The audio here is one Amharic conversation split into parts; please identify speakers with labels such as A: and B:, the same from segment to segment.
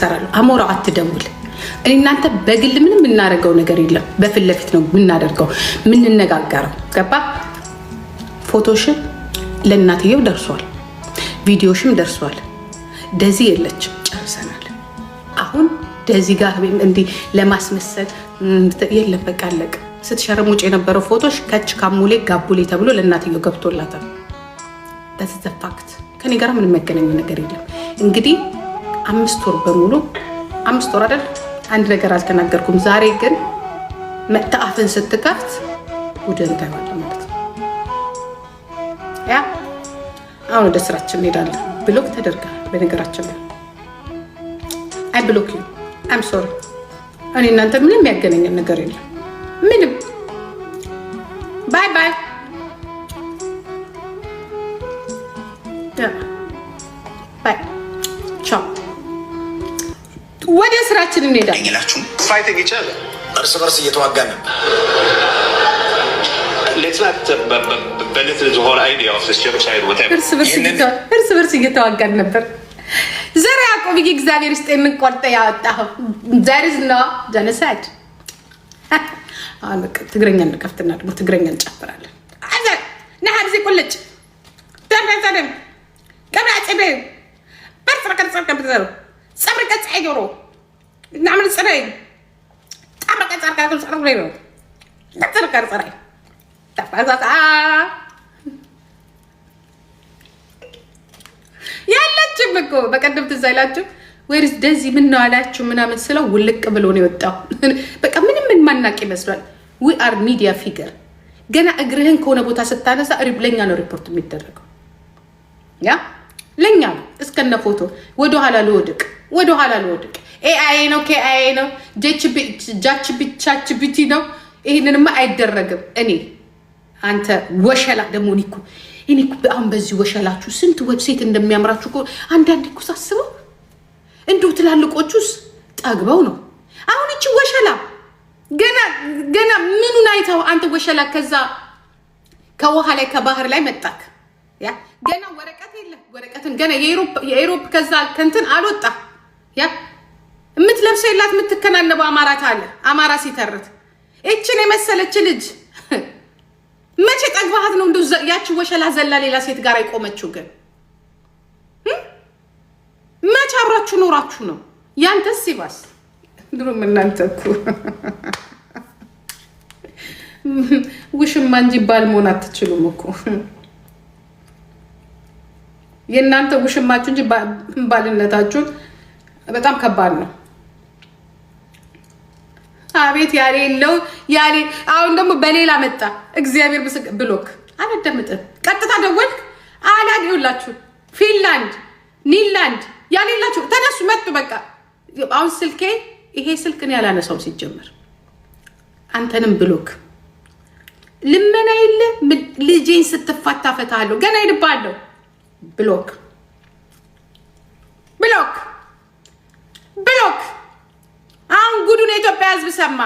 A: እሰራለሁ። አሞራው አትደውል። እኔ እናንተ በግል ምንም የምናደርገው ነገር የለም። በፊት ለፊት ነው የምናደርገው የምንነጋገረው። ገባ? ፎቶሽን ለእናትየው ደርሷል፣ ቪዲዮሽም ደርሷል። ደዚህ የለችም፣ ጨርሰናል። አሁን ደዚህ ጋር እንዲህ ለማስመሰል የለም። በቃ አለቀ። ስትሸረሙጭ የነበረው ፎቶሽ ከች ካሙሌ ጋቡሌ ተብሎ ለእናትየው ገብቶላታል። በዚህ ፋክት ከኔ ጋር ምንም የሚያገናኘው ነገር የለም። እንግዲህ 5 ወር በሙሉ 5 ወር አይደል አንድ ነገር አልተናገርኩም። ዛሬ ግን መታአፍን ስትከፍት ጉድን ታይዋለህ ማለት ነው። ያ አሁን ወደ ስራችን እንሄዳለን። ብሎክ ተደርጋል። በነገራችን ላይ አይ ብሎክ ዩ አም ሶሪ። እኔ እናንተ ምንም የሚያገናኘን ነገር የለም። ምንም ባይ ባይ። ባይ ቻው። ወደ ስራችን እንሄዳለን።
B: ይላችሁ ፋይቲንግ ይቻላል። እርስ በርስ እየተዋጋን ነበር።
A: እርስ በርስ እየተዋጋን ነበር። ዘር ያዕቆብ እግዚአብሔር ውስጥ የምንቆርጠ ያወጣው ዘርዝ ነው ጀነሳይድ። አሁን በቃ ትግረኛ እንከፍትና ደግሞ ትግረኛ እንጨፍራለን። አዘር ነሐርዚ ቁልጭ ደም ቀብራጭ በይ በርጽ ከብዘሩ صبر قص عيرو نعمل صري طبق صرقا كل صرق ليرو نصرق صري تفازا ያላችሁ በቆ በቀደም ተዛይላችሁ ወይስ ደዚህ ምን ነው አላችሁ ምናምን ስለው ውልቅ ብሎ ነው የወጣው። በቃ ምንም ምን ማናቅ ይመስላል። we are media figure ገና እግርህን ከሆነ ቦታ ስታነሳ ለኛ ነው ሪፖርት የሚደረገው። ያ ለኛ ነው እስከነ ፎቶ ወደ ኋላ ልወድቅ ኤአይ ነው ከአይ ነው ጃች ቢቲ ነው። ይሄንንማ አይደረግም። እኔ አንተ ወሸላ ደሞ ኒኩ እኔ አሁን በዚህ ወሸላችሁ ስንት ዌብሳይት እንደሚያምራችሁ እኮ አንዳንዴ እኮ ሳስበው እንደው ትላልቆቹስ ጠግበው ነው። አሁን እቺ ወሸላ ገና ምኑን አይተው አንተ ወሸላ ከዛ ከውሃ ላይ ከባህር ላይ መጣክ ያ ገና ወረቀት የለም። ወረቀትን ገና የአውሮፓ ከዛ ከንትን አልወጣ ያ የምትለብሰው የላት የምትከናነበው አማራት አለ። አማራ ሲተርት እቺን የመሰለች ልጅ መቼ ጠግባሃት ነው እንደው ያቺ ወሸላ ዘላ ሌላ ሴት ጋር አይቆመችው? ግን መቼ አብራችሁ ኖራችሁ ነው? ያንተስ ይባስ ድሮም እናንተ እኮ ውሽማ እንጂ ባል መሆን አትችሉም እኮ። የእናንተ ውሽማችሁ እንጂ ባልነታችሁ በጣም ከባድ ነው። አቤት ያሌለው ያሌ አሁን ደግሞ በሌላ መጣ። እግዚአብሔር ብሎክ አላደምጥም። ቀጥታ ደወልክ አላዲውላችሁ ፊንላንድ ኒላንድ ያሌላችሁ ተነሱ መጡ። በቃ አሁን ስልኬ ይሄ ስልክን ያላነሳው ሲጀመር አንተንም ብሎክ ልመና የለ ልጄን ስትፋታ ፈታለሁ ገና ይድባለሁ። ብሎክ አሁን ጉዱን የኢትዮጵያ ሕዝብ ሰማ።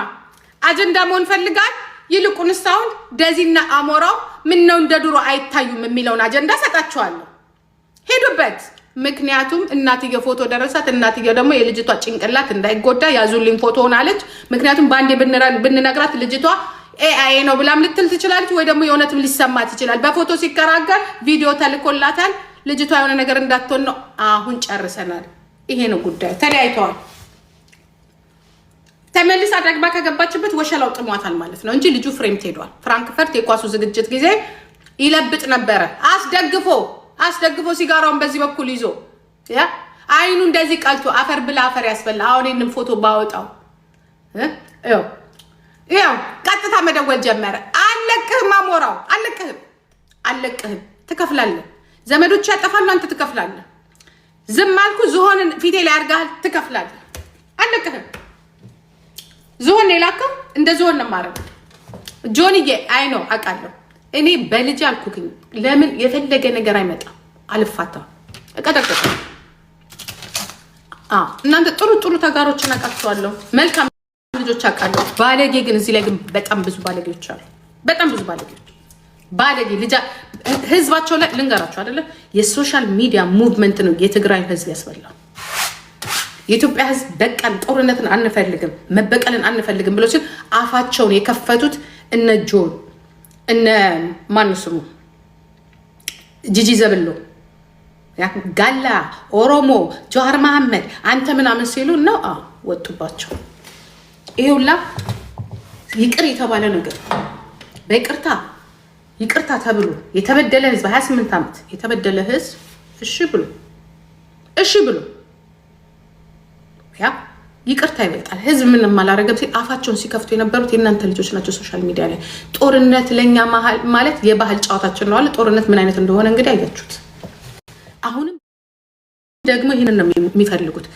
A: አጀንዳ መሆን ፈልጋል። ይልቁንስ አሁን ደዚና አሞራው ምን ነው እንደ ድሮ አይታዩም የሚለውን አጀንዳ ሰጣቸዋለሁ። ሄዱበት። ምክንያቱም እናትየው ፎቶ ደረሳት። እናትየው ደግሞ የልጅቷ ጭንቅላት እንዳይጎዳ ያዙልኝ ፎቶ ሆናለች። ምክንያቱም ባንዴ ብንነግራት ልጅቷ ኤአይ ነው ብላም ልትል ትችላለች፣ ወይ ደግሞ የእውነትም ሊሰማት ይችላል። በፎቶ ሲከራከር ቪዲዮ ተልኮላታል። ልጅቷ የሆነ ነገር እንዳትሆን ነው። አሁን ጨርሰናል። ይሄ ነው ጉዳዩ። ተለያይተዋል። ተመልሳ ደግባ ከገባችበት ወሸላው ጥሟታል ማለት ነው እንጂ ልጁ ፍሬም ሄዷል። ፍራንክፈርት የኳሱ ዝግጅት ጊዜ ይለብጥ ነበረ። አስደግፎ ሲጋራውን በዚህ በኩል ይዞ ያ አይኑ እንደዚህ ቀልቶ አፈር ብላ አፈር ያስበላ። አሁን ይሄንን ፎቶ ባወጣው ያው ቀጥታ መደወል ጀመረ። አለቅህም አሞራው አለቅህም ትከፍላለህ። ዘመዶች ያጠፋሉ፣ አንተ ትከፍላለህ። ዝም አልኩ። ዝሆንን ፊቴ ላይ አድርገሃል፣ ትከፍላለህ። አለቅህም። ዝሆን የላከው እንደ ዝሆን ነው የማደርገው። ጆንዬ አይ ነው አውቃለሁ። እኔ በልጅ አልኩኝ። ለምን የፈለገ ነገር አይመጣም፣ አልፋታም፣ እቀጠቅጥ። እናንተ ጥሩ ተጋሮችን አውቃቸዋለሁ። መልካም ልጆች አውቃለሁ። ባለጌ ግን እዚህ ላይ ግን በጣም ብዙ ባለጌዎች አሉ። በጣም ብዙ ባለጌ ልጅ ህዝባቸው ላይ ልንገራቸው አይደለ? የሶሻል ሚዲያ ሙቭመንት ነው የትግራይ ህዝብ ያስበላው። የኢትዮጵያ ሕዝብ በቃን ጦርነትን አንፈልግም መበቀልን አንፈልግም ብሎ ሲል አፋቸውን የከፈቱት እነ ጆን እነ ማን ስሙ ጂጂ ዘብሎ ጋላ ኦሮሞ ጀዋር መሐመድ አንተ ምናምን ሲሉ ነው ወጡባቸው። ይሄውላ ይቅር የተባለ ነገር በይቅርታ ይቅርታ ተብሎ የተበደለ ህዝብ 28 ዓመት የተበደለ ህዝብ እሺ ብሎ ያ ይቅርታ ይበልጣል። ህዝብ ምንም አላረገም ሲል አፋቸውን ሲከፍቱ የነበሩት የእናንተ ልጆች ናቸው። ሶሻል ሚዲያ ላይ ጦርነት ለኛ ማለት የባህል ጨዋታችን ነው አለ። ጦርነት ምን አይነት እንደሆነ እንግዲህ አያችሁት። አሁንም ደግሞ ይህንን ነው የሚፈልጉት።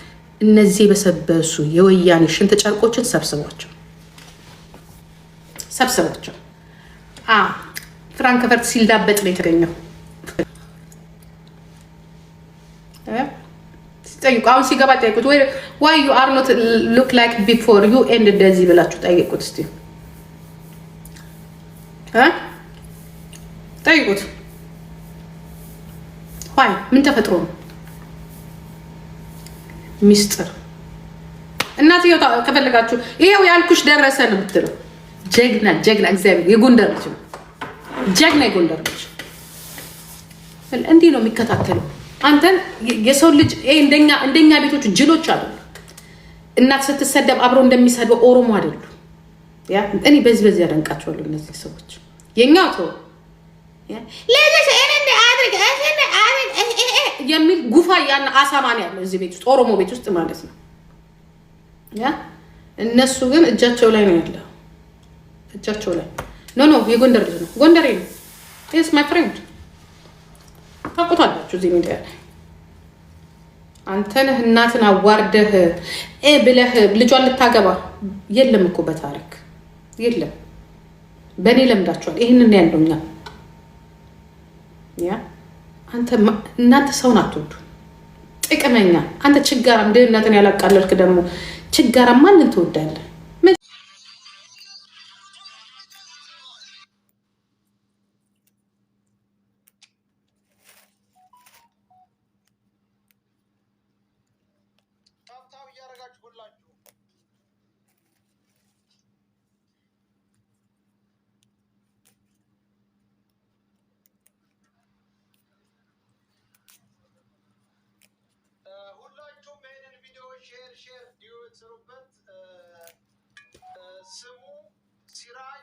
A: እነዚህ በሰበሱ የወያኔ ሽንት ጨርቆችን ሰብስቧቸው ፍራንክፈርት ሲልዳበጥ ነው የተገኘው። ሲጠይቁ አሁን ሲገባ ጠይቁት why you are not look like before you end እንደዚህ ብላችሁ ጠይቁት እስቲ ጠይቁት። why ምን ተፈጥሮ ነው ሚስጥር እናትየው ከፈለጋችሁ ይሄው ያልኩሽ ደረሰ ነው የምትለው። ጀግና እግዚአብሔር የጎንደር ልጅ ነው። ጀግና የጎንደር ልጅ እንዲህ ነው የሚከታተለው። አንተን የሰው ልጅ እንደኛ ቤቶቹ ጅሎች አሉ። እናት ስትሰደብ አብረው እንደሚሰደው ኦሮሞ አይደሉ። ያ እኔ በዚህ ያደንቃቸዋለሁ እነዚህ ሰዎች። የኛው ተው ለዚህ እንደ አድርግ የሚል ጉፋያና አሳማን ያለው እዚህ ቤት ውስጥ ኦሮሞ ቤት ውስጥ ማለት ነው። ያ እነሱ ግን እጃቸው ላይ ነው ያለው። እጃቸው ላይ ኖ የጎንደር ልጅ ነው። ጎንደሬ ነው። yes my friend ታውቁታላችሁ። እዚህ ሚዲያ ላይ አንተ ነህ እናትን አዋርደህ ብለህ ልጇን ልታገባ የለም እኮ በታሪክ የለም። በእኔ ለምዳችኋል። ይህንን ያለውኛ ያ እናንተ ሰውን አትወዱ። ጥቅመኛ አንተ ችጋራም ድህነትን ያላቃለልክ ደግሞ ችጋራም ማንን ትወዳለህ?
B: ሼር ስሩበት። ስሙ ሲራጅ